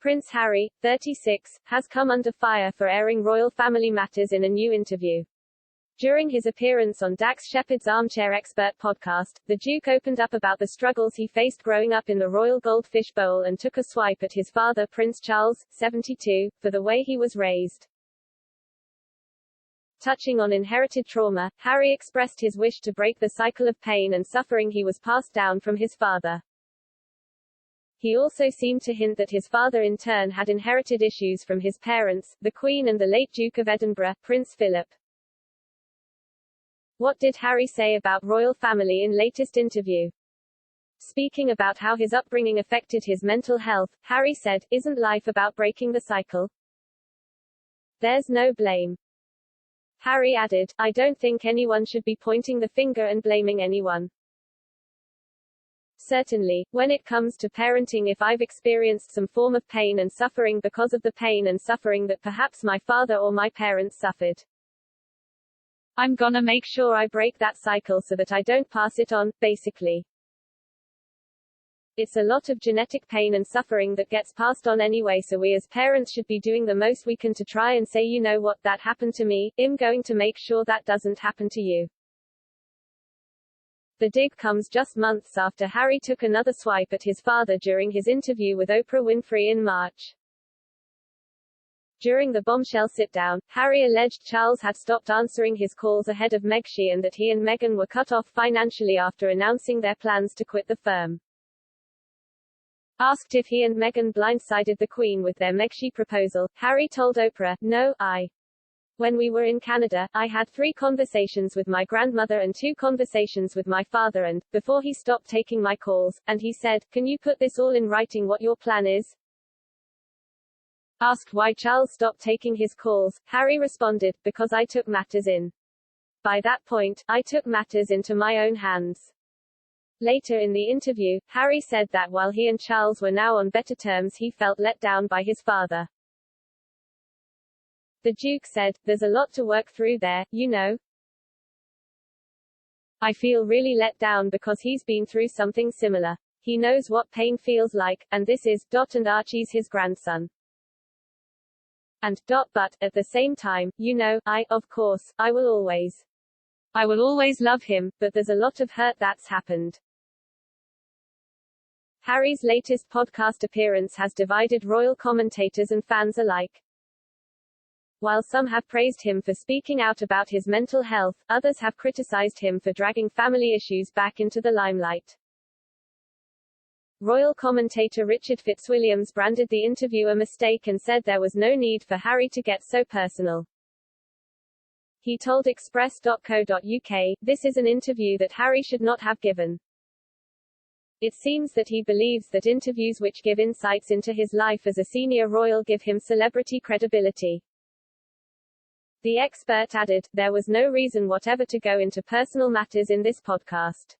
Prince Harry, 36, has come under fire for airing royal family matters in a new interview. During his appearance on Dax Shepard's Armchair Expert podcast, the Duke opened up about the struggles he faced growing up in the Royal Goldfish Bowl and took a swipe at his father Prince Charles, 72, for the way he was raised. Touching on inherited trauma, Harry expressed his wish to break the cycle of pain and suffering he was passed down from his father. He also seemed to hint that his father in turn had inherited issues from his parents, the Queen and the late Duke of Edinburgh, Prince Philip. What did Harry say about royal family in latest interview? Speaking about how his upbringing affected his mental health, Harry said, "Isn't life about breaking the cycle? There's no blame." Harry added, "I don't think anyone should be pointing the finger and blaming anyone. Certainly, when it comes to parenting, if I've experienced some form of pain and suffering because of the pain and suffering that perhaps my father or my parents suffered, I'm gonna make sure I break that cycle so that I don't pass it on, basically. It's a lot of genetic pain and suffering that gets passed on anyway, so we as parents should be doing the most we can to try and say, you know what, that happened to me, I'm going to make sure that doesn't happen to you." The dig comes just months after Harry took another swipe at his father during his interview with Oprah Winfrey in March. During the bombshell sit-down, Harry alleged Charles had stopped answering his calls ahead of Megxi and that he and Meghan were cut off financially after announcing their plans to quit the firm. Asked if he and Meghan blindsided the Queen with their Megxi proposal, Harry told Oprah, "No, When we were in Canada, I had 3 conversations with my grandmother and 2 conversations with my father and, before he stopped taking my calls, and he said, 'Can you put this all in writing what your plan is?'" Asked why Charles stopped taking his calls, Harry responded, "Because I took matters in. By that point, I took matters into my own hands." Later in the interview, Harry said that while he and Charles were now on better terms, he felt let down by his father. The Duke said, "There's a lot to work through there, you know. I feel really let down because he's been through something similar. He knows what pain feels like, and this is, and Archie's his grandson. And, but, at the same time, you know, of course, I will always love him, but there's a lot of hurt that's happened." Harry's latest podcast appearance has divided royal commentators and fans alike. While some have praised him for speaking out about his mental health, others have criticized him for dragging family issues back into the limelight. Royal commentator Richard Fitzwilliams branded the interview a mistake and said there was no need for Harry to get so personal. He told Express.co.uk, "This is an interview that Harry should not have given. It seems that he believes that interviews which give insights into his life as a senior royal give him celebrity credibility." The expert added, "There was no reason whatever to go into personal matters in this podcast.